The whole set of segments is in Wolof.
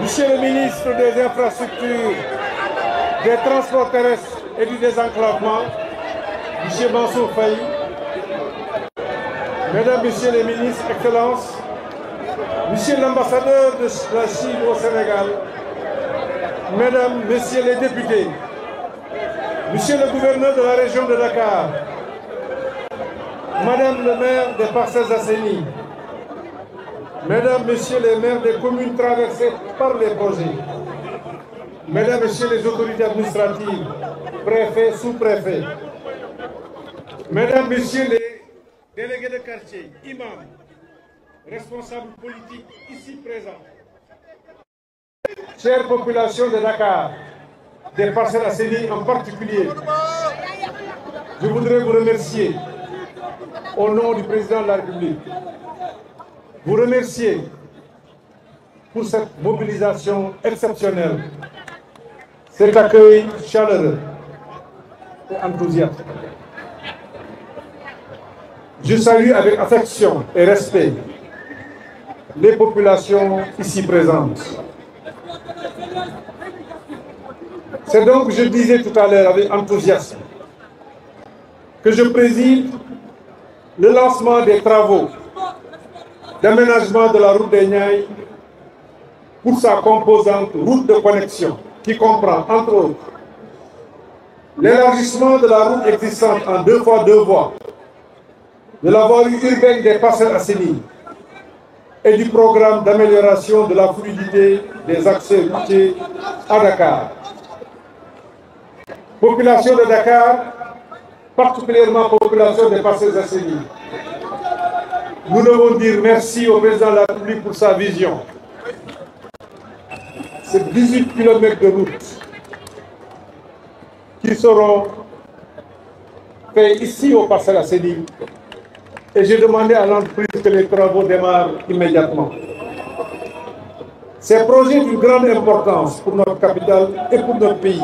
Monsieur le ministre des Infrastructures, des Transports terrestres et du désenclavement, Monsieur Mansour Faye, Mesdames, Messieurs les ministres, Excellences, Monsieur l'ambassadeur de la Chine au Sénégal, Mesdames, Messieurs les députés, Monsieur le gouverneur de la région de Dakar, Madame le maire des Parcelles Assainies, Mesdames, Messieurs les maires des communes traversées par les projets, Mesdames, Messieurs les autorités administratives, préfets, sous-préfets, Mesdames, Messieurs les délégués de quartier, imams, responsables politiques ici présents, chère population de Dakar, des Parcelles Assainies en particulier, je voudrais vous remercier au nom du président de la République, vous remercier pour cette mobilisation exceptionnelle, cet accueil chaleureux et enthousiaste. Je salue avec affection et respect les populations ici présentes. C'est donc, je disais tout à l'heure avec enthousiasme, que je préside le lancement des travaux d'aménagement de la route des Niayes pour sa composante route de connexion, qui comprend, entre autres, l'élargissement de la route existante en 2x2 voies, de la voirie urbaine des Parcelles Assainies et du programme d'amélioration de la fluidité des accès routiers à Dakar. Population de Dakar, particulièrement population des Parcelles Assainies, nous devons dire merci au président de la République pour sa vision. C'est 18 km de route qui seront faits ici aux Parcelles Assainies. Et j'ai demandé à l'entreprise que les travaux démarrent immédiatement. Ces projets d'une grande importance pour notre capitale et pour notre pays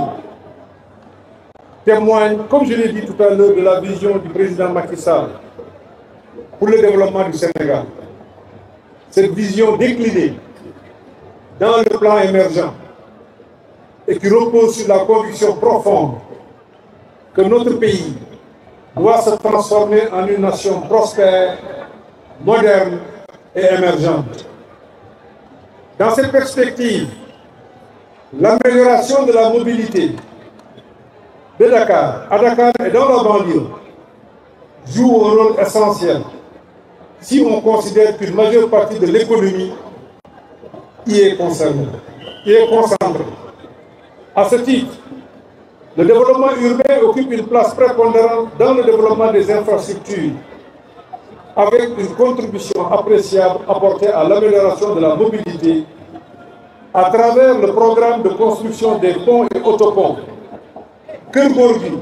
témoignent, comme je l'ai dit tout à l'heure, de la vision du président Macky Sall pour le développement du Sénégal. Cette vision déclinée dans le plan émergent et qui repose sur la conviction profonde que notre pays doit se transformer en une nation prospère, moderne et émergente. Dans cette perspective, l'amélioration de la mobilité de Dakar, à Dakar et dans la banlieue, joue un rôle essentiel si on considère qu'une majeure partie de l'économie y est concernée, y est concentrée. À ce titre, le développement urbain occupe une place prépondérante dans le développement des infrastructures, avec une contribution appréciable apportée à l'amélioration de la mobilité à travers le programme de construction des ponts et autoponts Keur Gorgui,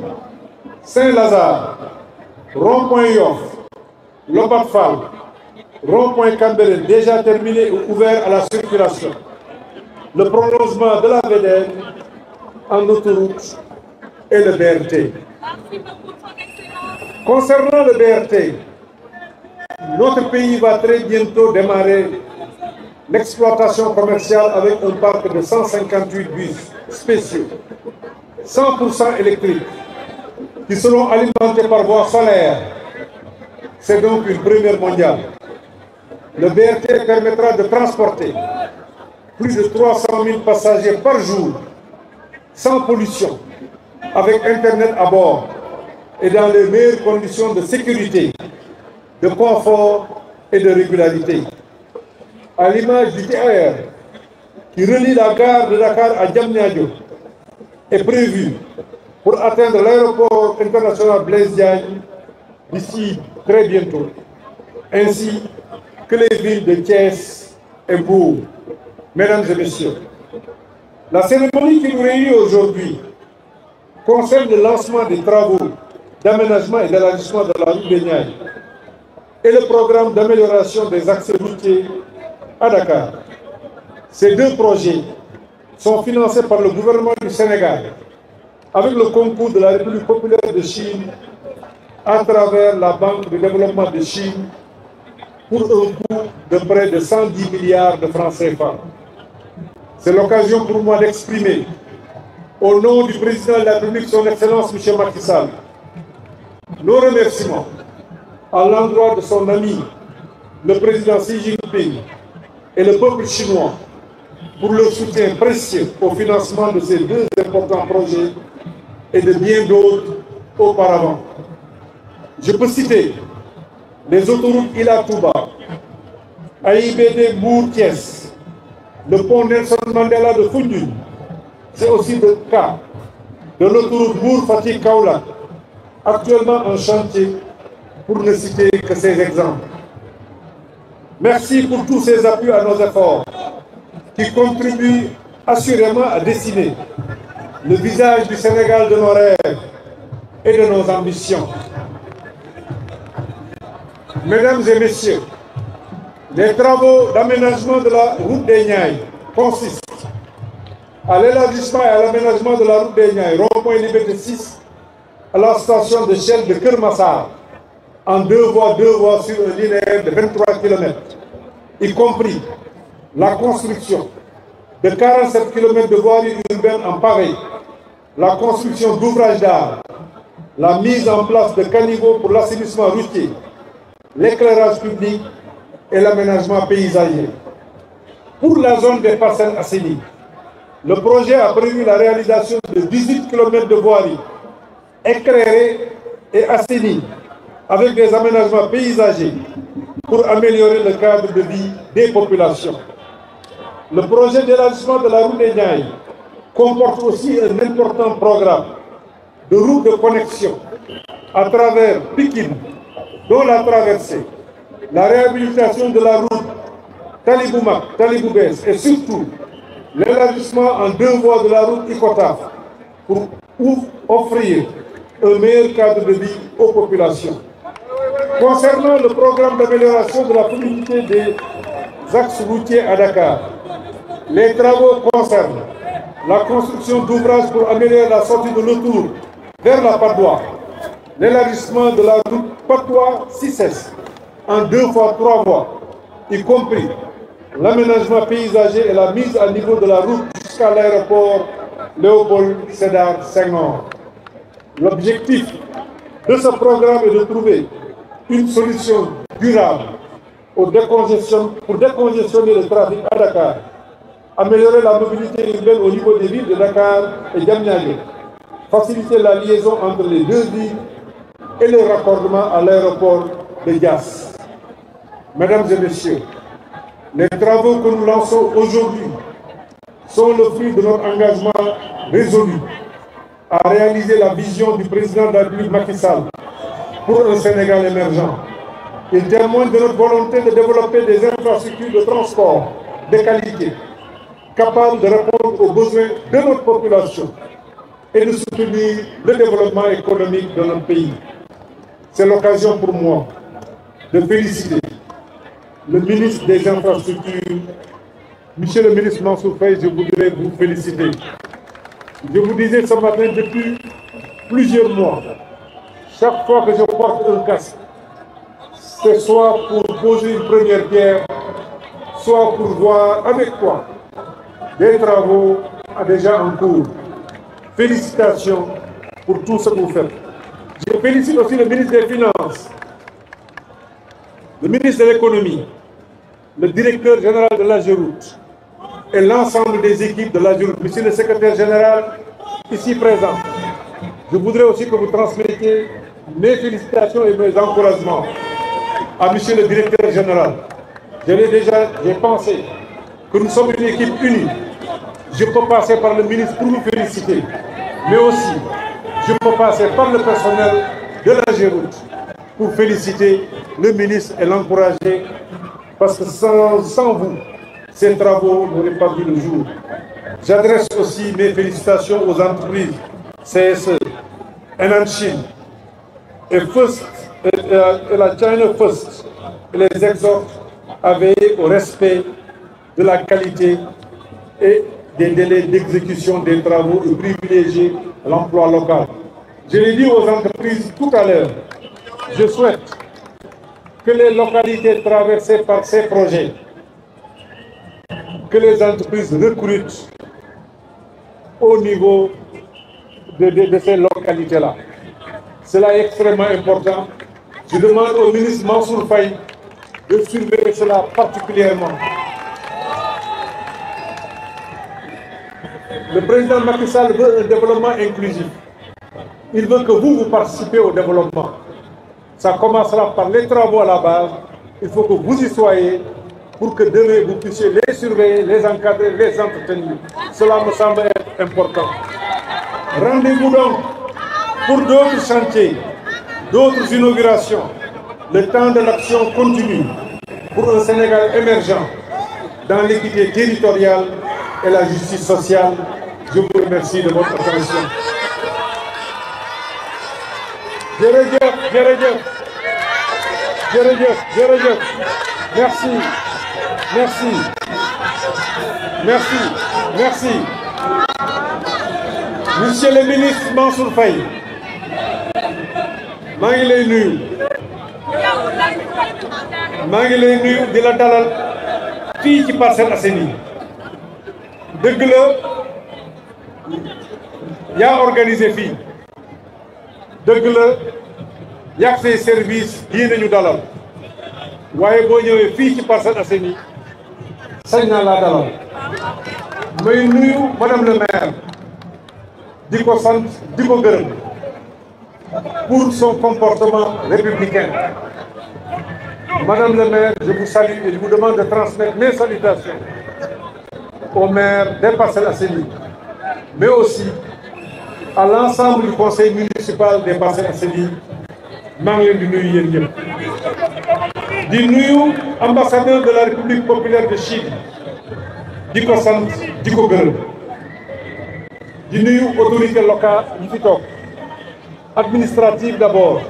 Saint-Lazare, Rond-Point Yoff, Lobat Fall, Rond-Point Cambérène déjà terminé ou ouvert à la circulation, le prolongement de la VDN en autoroute et le BRT. Concernant le BRT, notre pays va très bientôt démarrer l'exploitation commerciale avec un parc de 158 bus spéciaux, 100% électriques, qui seront alimentés par voie solaire. C'est donc une première mondiale. Le BRT permettra de transporter plus de 300 000 passagers par jour, sans pollution, avec Internet à bord et dans les meilleures conditions de sécurité, de confort et de régularité. À l'image du TER qui relie la gare de Dakar à Diamniadio est prévu pour atteindre l'aéroport international Blaise Diagne d'ici très bientôt, ainsi que les villes de Thiès et Mbour. Mesdames et messieurs, la cérémonie qui nous réunit aujourd'hui concerne le lancement des travaux d'aménagement et d'élargissement de la route des Niayes et le programme d'amélioration des accès routiers à Dakar. Ces deux projets sont financés par le gouvernement du Sénégal avec le concours de la République populaire de Chine à travers la Banque de développement de Chine pour un coût de près de 110 milliards de francs CFA. C'est l'occasion pour moi d'exprimer, au nom du président de la République, son Excellence M. Macky Sall, nos remerciements à l'endroit de son ami, le président Xi Jinping et le peuple chinois pour leur soutien précieux au financement de ces deux importants projets et de bien d'autres auparavant. Je peux citer les autoroutes Ila Touba, AIBD Mbour-Thiès, le pont Nelson Mandela de Foundiougne. C'est aussi le cas de l'autoroute Mbour-Fatick-Kaolack, actuellement en chantier, pour ne citer que ces exemples. Merci pour tous ces appuis à nos efforts qui contribuent assurément à dessiner le visage du Sénégal de nos rêves et de nos ambitions. Mesdames et messieurs, les travaux d'aménagement de la route des Niayes consistent à l'élargissement et à l'aménagement de la route des Niayes, rond-point Liberté 6, à la station de Shell de Keur-Massar, en deux voies sur un linéaire de 23 km, y compris la construction de 47 km de voiries urbaines en pavé, la construction d'ouvrages d'art, la mise en place de caniveaux pour l'assainissement routier, l'éclairage public et l'aménagement paysager. Pour la zone des parcelles assainies, le projet a prévu la réalisation de 18 km de voiries éclairées et assainies avec des aménagements paysagers pour améliorer le cadre de vie des populations. Le projet d'élargissement de la route des Niayes comporte aussi un important programme de routes de connexion à travers Pikine, dont la traversée, la réhabilitation de la route Taliboumak, Taliboubès et surtout l'élargissement en deux voies de la route Icotaf pour offrir un meilleur cadre de vie aux populations. Concernant le programme d'amélioration de la fluidité des axes routiers à Dakar, les travaux concernent la construction d'ouvrages pour améliorer la sortie de l'autoroute vers la Padoue, l'élargissement de la route Padoue-Cissesse en 2 fois 3 voies, y compris l'aménagement paysager et la mise à niveau de la route jusqu'à l'aéroport Léopold Sédar Senghor. L'objectif de ce programme est de trouver une solution durable pour décongestionner le trafic à Dakar, améliorer la mobilité urbaine au niveau des villes de Dakar et Diamniadio, faciliter la liaison entre les deux villes et le raccordement à l'aéroport de Diass. Mesdames et messieurs, les travaux que nous lançons aujourd'hui sont le fruit de notre engagement résolu à réaliser la vision du président de la République Macky Sall pour un Sénégal émergent. Il témoigne de notre volonté de développer des infrastructures de transport de qualité, capables de répondre aux besoins de notre population et de soutenir le développement économique de notre pays. C'est l'occasion pour moi de féliciter le ministre des Infrastructures. Monsieur le ministre Mansour Faye, je voudrais vous féliciter. Je vous disais ce matin, depuis plusieurs mois, chaque fois que je porte un casque, c'est soit pour poser une première pierre, soit pour voir avec quoi des travaux déjà en cours. Félicitations pour tout ce que vous faites. Je félicite aussi le ministre des Finances, le ministre de l'Économie, le directeur général de l'AGEROUTE et l'ensemble des équipes de l'AGEROUTE. Monsieur le secrétaire général, ici présent, je voudrais aussi que vous transmettiez mes félicitations et mes encouragements à monsieur le directeur général. J'ai pensé que nous sommes une équipe unie. Je peux passer par le ministre pour vous féliciter, mais aussi je peux passer par le personnel de l'AGEROUTE pour féliciter le ministre et l'encourager, parce que sans vous, ces travaux n'auraient pas vu le jour. J'adresse aussi mes félicitations aux entreprises CSE, Henan Chine et la China First, et les exhorte à veiller au respect de la qualité et des délais d'exécution des travaux et privilégier l'emploi local. Je l'ai dit aux entreprises tout à l'heure, je souhaite que les localités traversées par ces projets que les entreprises recrutent au niveau de ces localités-là. Cela est extrêmement important. Je demande au ministre Mansour Faye de surveiller cela particulièrement. Le président Macky Sall veut un développement inclusif. Il veut que vous participez au développement. Ça commencera par les travaux à la base. Il faut que vous y soyez pour que demain vous puissiez les surveiller, les encadrer, les entretenir. Cela me semble être important. Rendez-vous donc pour d'autres chantiers, d'autres inaugurations. Le temps de l'action continue pour un Sénégal émergent dans l'équité territoriale et la justice sociale. Je vous remercie de votre attention. Merci. Monsieur le ministre Mansour Faye, maa ngi lay nuyu di la dalal fii ci Parcelles Assainies. dëgg la yaa organisé fii dëgg la yàq say service yii nañu dalal waaye boo ñëwee fii ci Parcelles Assainies sañ naa laa dalal. may nuyu madame le maire di ko sant di ko gërëm pour son comportement républicain. Madame le maire, je vous salue et je vous demande de transmettre mes salutations au maire des Parcelles Assainies, mais aussi à l'ensemble du conseil municipal des Parcelles Assainies. maa ngi leen di nuyu yéen ñëpp. di nuyu ambassadeur de la République populaire de Chine di ko sant di ko gërëm. di nuyu autorité locale yi fi toog. administrative d'abord,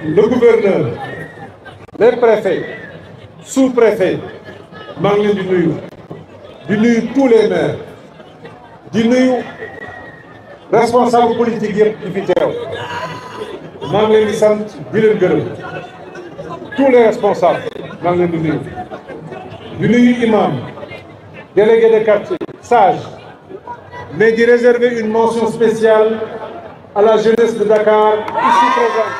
le gouverneur, les préfets, sous-préfets, maa ngi leen di nuyu tous les maires, di nuyu responsables politiques yëpp yi fi teew. maa ngi leen di sant di leen gërëm tous les responsables maa ngi leen di nuyu imam, délégué de quartier, sage, mais di réserver une mention spéciale à la jeunesse de Dakar ici présente.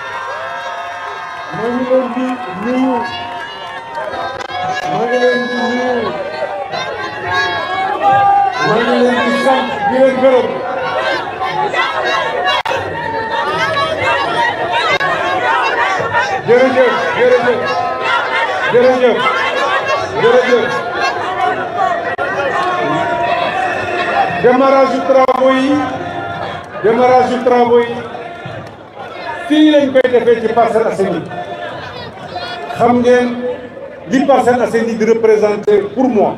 maa ngi leen di nuyu maa ngi leen di sant di leen gërëm. jërëjëf. démarrage du travaux yi fii lañ koy defee ci Parcelles Assainies. xam ngeen li Parcelles Assainies di représenter pour moi.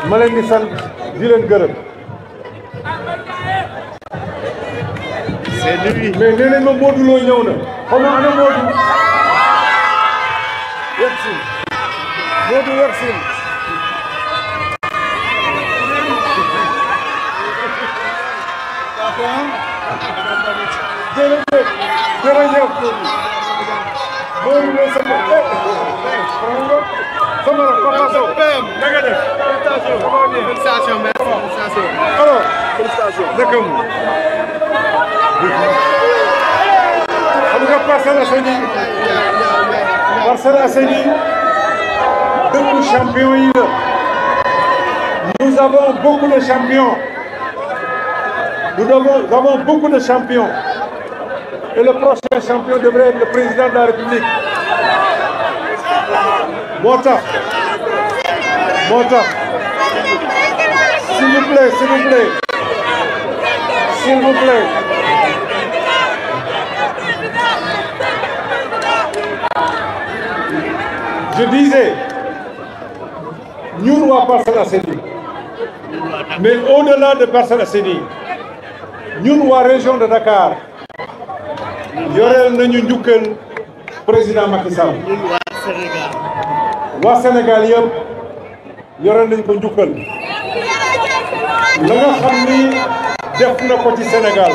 ma leen di sant di leen gërëm. c'est lui. mais nee nañ ma Modou Lo ñëw na. xaw ma ana Modou. yegsi Modou yegsi. jërëjëf Modou Lo sama Papa Sow na nga def. félicitations merci. alors félicitations. naka mu. xam nga Parcelles Assainies dëkku champion yi la. nous avons beaucoup de champions. Nous avons beaucoup de champions. Et le prochain champion devrait être le président de la République. moo tax. S'il vous plaît. Je disais, ñun waa Parcelles Assainies, mais au-delà de Parcelles Assainies, ñun waa région de Dakar yoreel nañu njukkal président Macky Sall. waa Sénégal yëpp yoreel nañu ko njukkal. la nga xam ni def na ko ci Sénégal.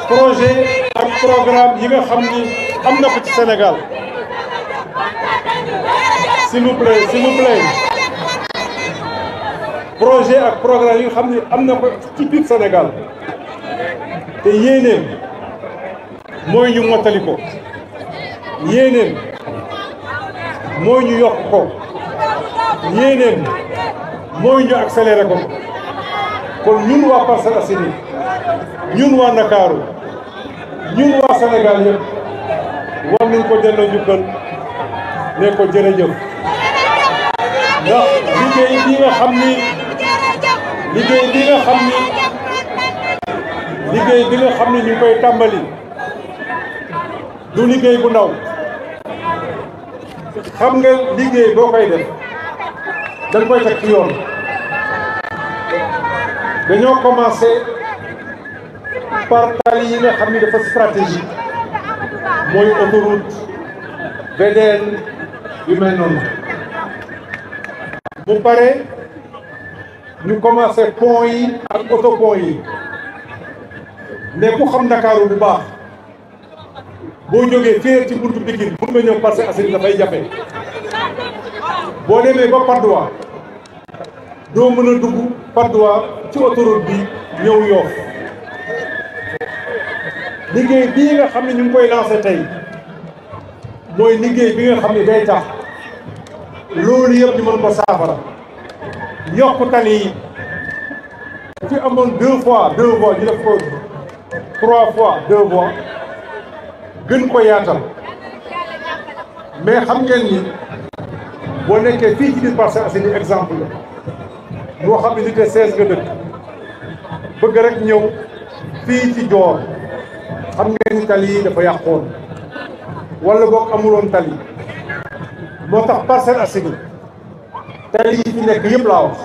projet ak programme yi nga xam ni am na ko ci Sénégal. s'il vous plaît projet ak programme yi nga xam ne am na ko ci biir Sénégal te yéeneem mooy ñu mottali ko yéeneem mooy ñu yokk ko yéeneem mooy ñu accéléré ko kon ñun waa Parcelles Assainies ñun waa Ndakaaru ñun waa Sénégal yëpp war nañ ko delloo njukkal ne ko jërëjëf ndax liggéey bi nga xam ni ñu ngi koy tàmbali du liggéey bu ndaw xam nga liggéey boo koy def dañ koy teg ci yoon dañoo commencé par tali yi nga xam ni dafa stratégique mooy autoroute VDN yu mel noonu bu pare ñu commencé pont yi ak autopont yi mais ku xam Ndakaaru bu baax boo jógee fii ci buntu Pikine pour nga ñëw Parcelles Assainies dafay jafe boo demee ba Patte d'Oie doo mën a dugg Patte d'Oie ci autoroute bi ñëw Yoff liggéey bii nga xam ne ñu ngi koy lancé tey mooy liggéey bi nga xam ne day tax loolu yëpp ñu mën ko saafara yokk tali yi fi amoon 2 fois 2 voies ñu def ko 3 fois 2 voies gën ko yaatal mais xam ngeen ni boo nekkee fii ci biir Parcelles Assainies exemple la moo xam ne unité 16 nga dëkk bëgg rek ñëw fii ci Dior xam ngeen ni tali yi dafa yàqoon wala boog amuloon tali moo tax Parcelles Assainies tali yi fi nekk yëpp laa wax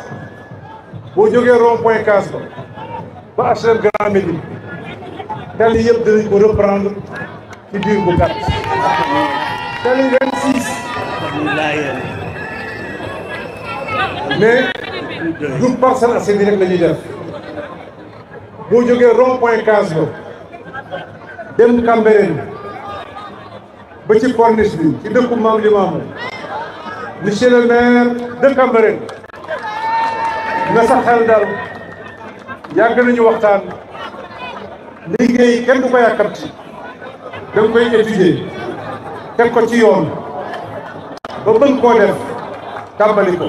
boo jógee rond point Case ba HLM Grand Médine tali yëpp dinañ ko reprendre ci biir bu gàtt tali 26 mais du Parcelles Assainies rek la ñuy def boo jógee rond point Case ba dem Cambérène ba ci corniche bi ci dëkku Maam Limaamu monsieur le maire de Cambérène na sa xel dal yàgg nañu waxtaan liggéey kenn du ko yàkkamti da nga koy étudier teg ko ci yoon ba bëgg koo def tàmbali ko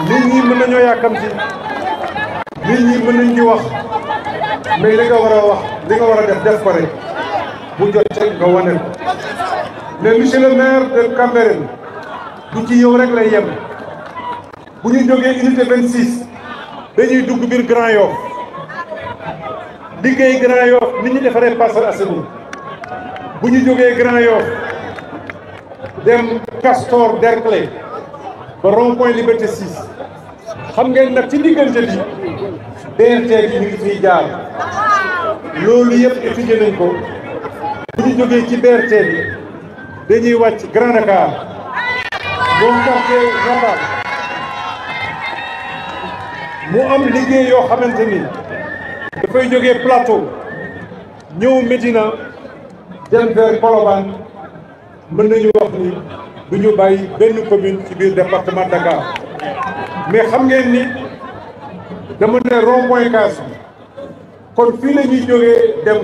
nit ñi mën nañoo yàkkamti nit ñi mën nañ di wax mais li nga war a wax li nga war a def ko rek bu jotee nga wane ko mais monsieur le maire de Cambérène du ci yow rek lay yem bu ñu jógee unité 26 dañuy dugg biir Grand Yoff liggéey Grand Yoff ni ñu defaree Parcelles Assainies bu ñu jógee Grand Yoff dem Castor Derklé ba rond point Liberté 6 xam ngeen nag ci diggante bi BRT bi ñu ngi fiy jaar loolu yëpp étudié nañ ko bu ñu jógee ci BRT bi dañuy wàcc Grand Dakar moom quartier Nambal mu am liggéey yoo xamante ni dafay jógee Plateau ñëw Médina dem vers Colobane mën nañu wax ni du ñu bàyyi benn commune ci biir département Dakar mais xam ngeen ni dama ne rond point Case bi kon fii la ñuy jógee dem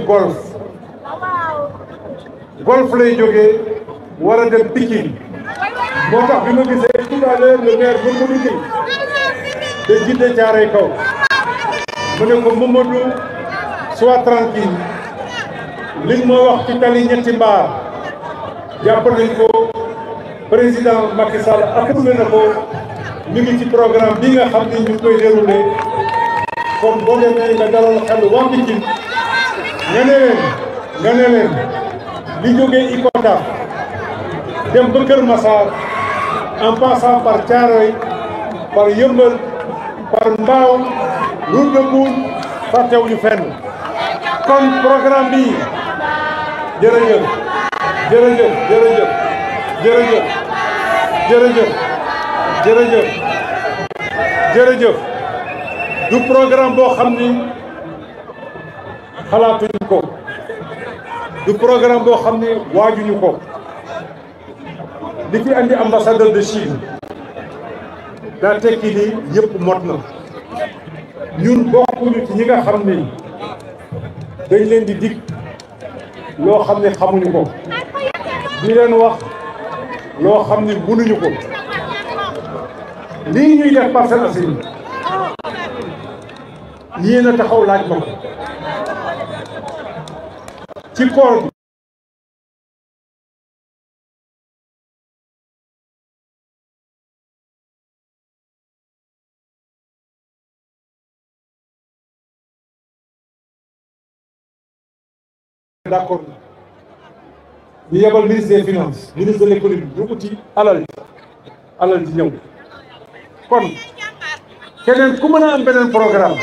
golf lay jógee war a dem Pikine moo tax bi ma gisee tout à l'heure le maire Mamadou Gueye de Djiddah Thiaroye Kaw mu ne ko Mamadou sois tranquille li ma wax ci tali ñetti mbaar jàpp nañ ko président Macky Sall approuvé na ko ñu ngi ci programme bi nga xam ni ñu koy déroulé kon boo demee nga dalal xel waa Pikine nga ne leen li jógee Icotaf dem ba Kër Massar en passant par Thiaroye par Yeumbeul par Mbao route de Mbour fàttewuñu fenn kon programme bi jërëjëf du programme boo xam ni xalaatuñu ko du programme boo xam ni waajuñu ko li fi andi ambassadeur de Chine daa tekki ni yëpp mot na ñun bokkuñu ci ñi nga xam ni dañ leen di dig loo xam ne xamuñu ko di leen wax loo xam ne mënuñu ko lii ñuy def Parcelles Assainies yéen a taxaw laaj ma ko ci koor bi d'accord ñu yebal ministre des finances ministre de l'économie ñu uti alal ji ñëw kon keneen ku mën a am beneen programme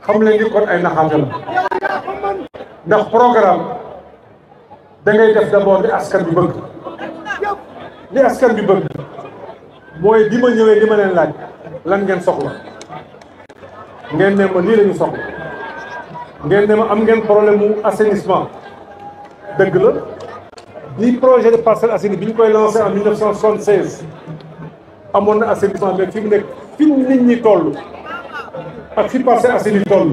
xam leen ni kon ay naxaate la ndax programme da ngay def d'abord li askan bi bëgg li askan bi bëgg mooy bi ma ñëwee li ma leen laaj lan ngeen soxla ngeen ne ma lii la ñu soxla ngeen ne ma am ngeen problème mu assainissement dëgg la bi projet de Parcelles Assainies bi ñu koy lancé en 1976 amoon na assainissement mais fi mu nekk fi nit ñi toll ak fi Parcelles Assainies toll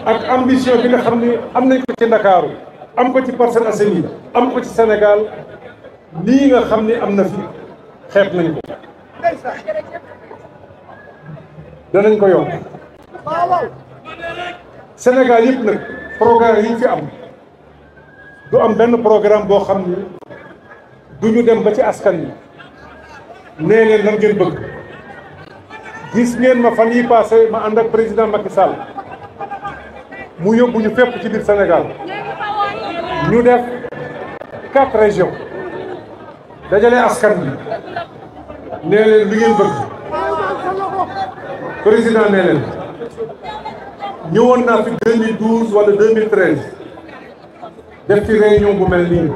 ak ambition bi nga xam ni am nañ ko ci Ndakaaru am ko ci Parcelles Assainies am ko ci Sénégal lii nga xam ni am na fi xeeb nañ ko danañ ko yokk Sénégal yëpp nag programme yi fi am du am benn programme boo xam ni du ñu dem ba ci askan wi nee leen lan ngeen bëgg gis ngeen ma fan yi passé ma ànd ak président Macky Sall mu yóbbu ñu fépp ci biir Sénégal ñu def 4 régions dajale askan bi nee leen li ngeen bëgg président nee leen ñëwoon naa fi 2012 wala 2013 def ci réunion bu mel nii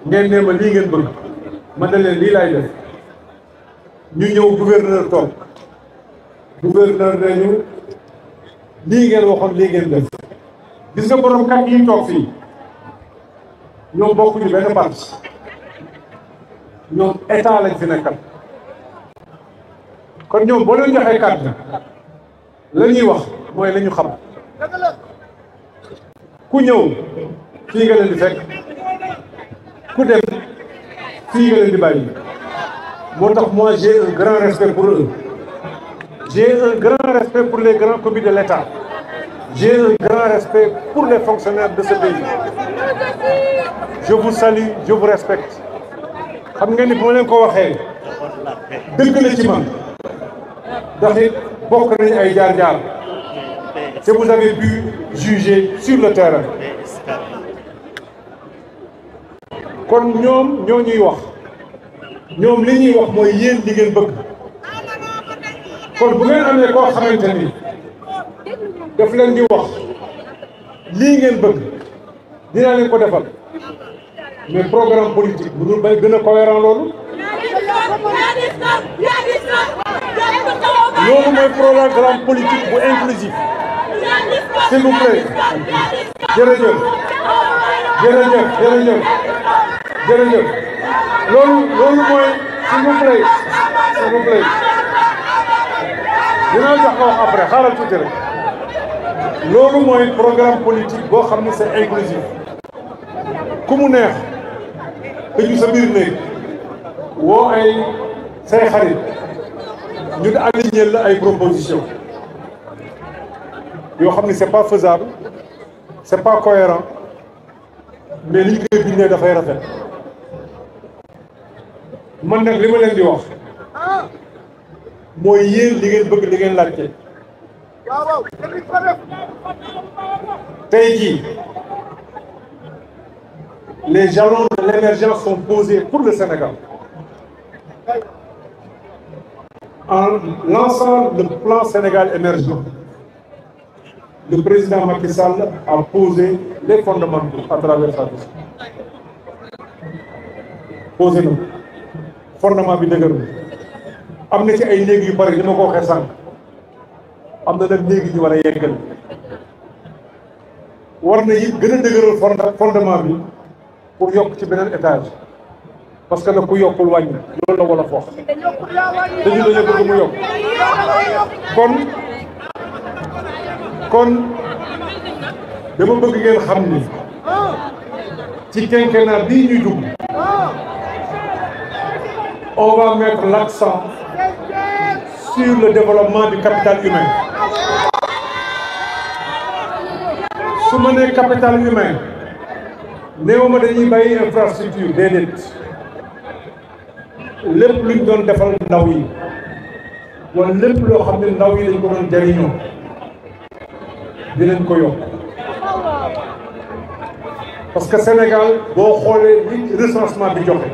ngeen ne ma lii ngeen bëgg ma ne leen lii laay def ñu ñëw gouverneur toog gouverneur nañu lii ngeen waxoon lii ngeen def gis nga borom kat yi toog fii ñoom bokkuñu benn parti ñoom état lañ fi nekkal kon ñoom boo leen joxee carte la ñuy wax mooy la ñu xam ku ñëw fii nga leen di fekk ku dem fii nga leen di bàyyi moo tax moi j'ai un grand respect pour eux j'ai un grand respect pour les grands commis de l'État j'ai un grand respect pour les fonctionnaires de ce pays je vous salue je vous respecte xam ngeen ni bu ma leen ko waxee dëgg la ci man ndax it bokk nañu ay jaar-jaar te vous avez pu juger sur le terrain kon ñoom ñoo ñuy wax ñoom li ñuy wax mooy yéen li ngeen bëgg kon bu ngeen amee koo xamante ni daf leen di wax lii ngeen bëgg dinaa leen ko defal mais programme politique bu dul bay gën a cohérent loolu loolu mooy programme politique bu inclusif s'il vous plaît jërëjëf jërëjëf jërëjëf jërëjëf loolu mooy s'il vous plaît dinaa jox ko wax après xaaral tuuti rek loolu mooy programme politique boo xam ne c'est inclusif ku mu neex tëju sa biir néeg woo ay say xarit ñu aligné la ay proposition yoo xam ne c'est pas faisable c'est pas cohérent mais li ñu koy bindee dafay rafet man nag li ma leen di wax mooy yéen li ngeen bëgg li ngeen laajte tey jii les jalons de l'émergence sont posés pour le Sénégal en lançant le plan Sénégal émergent. Le président Macky Sall a posé les fondamentaux à travers sa vision. Posé na fondement bi dëgër na am na ci ay néeg yu bari li ma ko waxee sànq am na nag néeg yu ñu war a yeggal war na it gën a dëgëral fondement bi pour yokk ci beneen étage parce que nag ku yokkul wàññi loolu la wala foox te ñu dañu bëgg mu yokk kon dama bëgg ngeen xam ni ci quinquennat bii ñuy dugg on va mettre l'accent sur le développement du capital humain. su ma nee capital humain néew ma dañuy bàyyi infrastructure déedéet lépp luñ doon defal ndaw yi wala lépp loo xam ne ndaw yi dañ ko doon jariñoo dinañ ko yokk parce que Sénégal boo xoolee li recensement bi joxe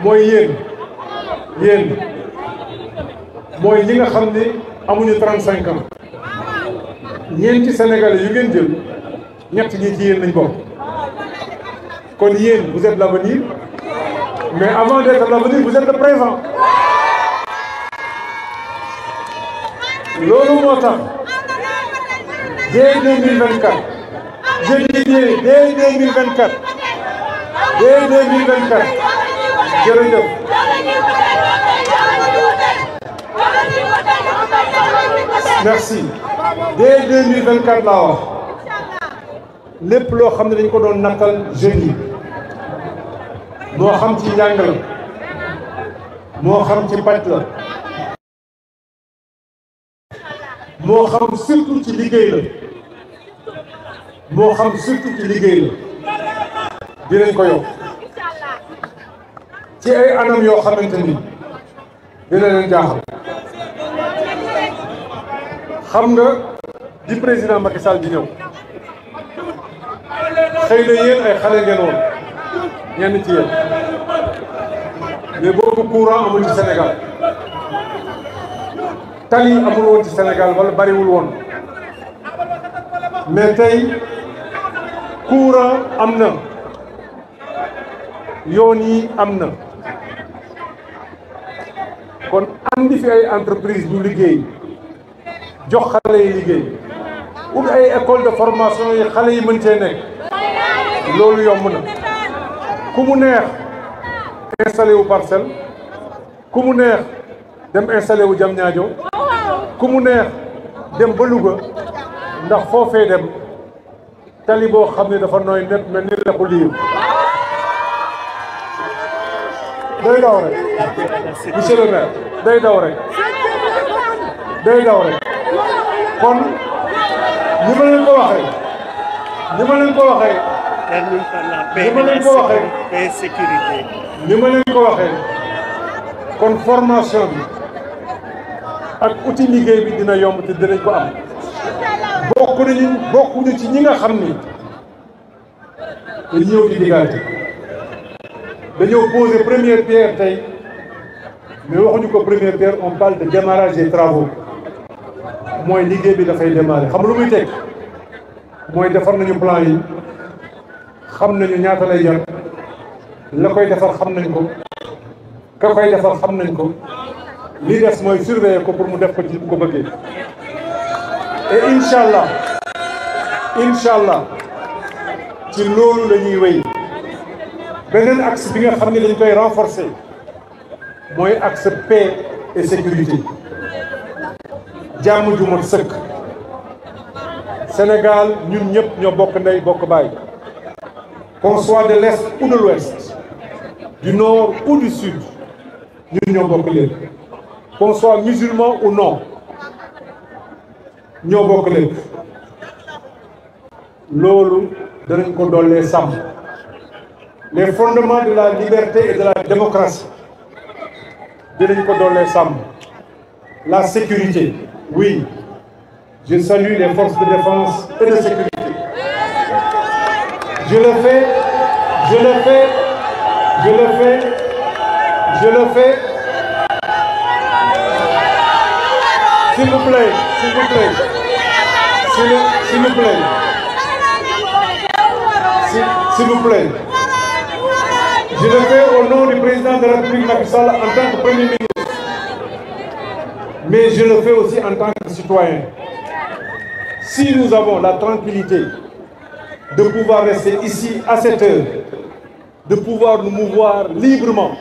mooy yéen mooy ñi nga xam ne amuñu 35 ans ñeenti Sénégalais yu ngeen jël ñett ñi ci yéen lañ bokk kon yéen vous êtes l'avenir mais avant d'être l'avenir vous êtes le présent loolu moo tax dès 2024 je dis dès 2024 jërëjëf merci dès 2024 laa wax lépp loo xam ne dañ ko doon nattal jeunes yi moo xam ci njàng la moo xam ci pàcc la moo xam surtout ci liggéey la moo xam surtout ci liggéey la dinañ ko yokk ci ay anam yoo xamante ni dina leen jaaxal xam nga di président Macky Sall di ñëw xëy na yéen ay xale ngeen woon ñenn ci yéen mais boobu courant amul ci Sénégal tali amul woon ci Sénégal wala bariwul woon mais tey courant am na yoon yi am na kon andi fi ay entreprise ñu liggéey jox xale yi liggéey ut ay école de formation yi xale yi mën cee nekk loolu yomb na ku mu neex installé wu Parcelles ku mu neex dem installé wu Diamniadio ku mu neex dem ba Louga ndax foofee dem tali boo xam ne dafa nooy nepp mel ni lexu liir day daw rek monsieur le maire day daw rek kon ni ma leen ko waxee ni ma leen ko waxee kon formation bi ak outil liggéey bi dina yomb te dinañ ko am bokkuñu ci ñi nga xam ni dañ ñëw di diggaate dañoo poser première pierre tey mais waxuñu ko première pierre on parle de démarrage des travaux mooy liggéey bi dafay démarrer xam lu muy teg mooy defar nañu plan yi xam nañu ñaata lay jar la koy defar xam nañ ko ka koy defar xam nañ ko li des mooy surveiller ko pour mu def ko ci bu ko bëggee et incha allah ci loolu la ñuy wéy beneen axe bi nga xam ne dañ koy renforcer mooy axe paix et sécurité jàmm ju mat sëkk Sénégal ñun ñëpp ñoo bokk ndey bokk baay qu'on soit de l'est ou de l'ouest du nord ou du sud ñun ñoo bokk lépp qu'on soit musulman ou non ñoo bokk lépp loolu danañ ko dollee sàmm les fondements de la liberté et de la démocratie dinañ ko dollee sàmm la sécurité oui je salue les forces de défense et de sécurité je le fais s'il vous plaît je le fais au nom du président de la République Macky Sall en tant que Premier ministre mais je le fais aussi en tant que citoyen Si nous avons la tranquillité de pouvoir rester ici à cette heure, de pouvoir nous mouvoir librement,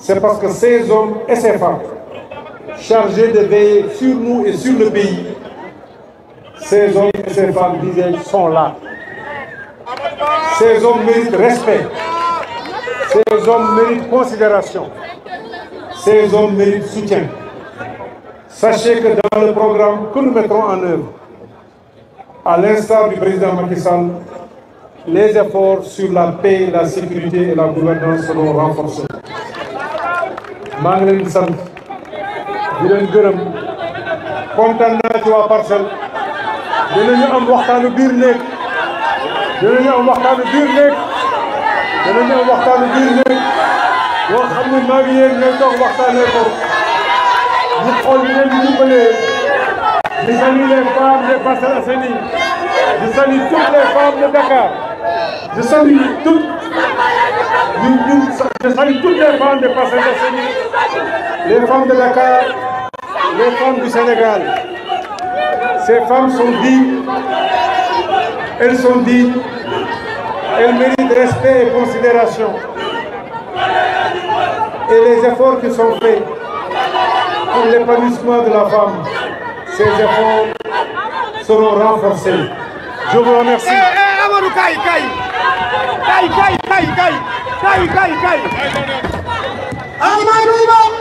c'est parce que ces hommes et ces femmes, chargés de veiller sur nous et sur le pays, ces hommes et ces femmes, disais, sont là. Ces hommes méritent respect. Ces hommes méritent considération. Ces hommes méritent soutien. Sachez que dans le programme que nous mettrons en œuvre, à l'instar du président Macky Sall, les efforts sur la paix, la sécurité et la gouvernance seront renforcés. maa ngi leen di sant di leen gërëm kontaan naa ci waa Parcelles dinañu am waxtaanu biir néeg dinañu am waxtaanu biir néeg dinañu am waxtaanu biir néeg yoo xam ne maa ngi yéen ñooy toog waxtaanee ko ñu xool ñu leen di dimbalee di saluer les femmes des Parcelles Assainies je salue toutes les femmes de Dakar je salue toutes je salue toutes les femmes des Parcelles Assainies, les femmes de Dakar, les femmes du Sénégal. Ces femmes sont dignes, elles sont dignes, elles méritent respect et considération. Et les efforts qui sont faits pour l'épanouissement de la femme, ces efforts seront renforcés. Je vous remercie. Amadou Ba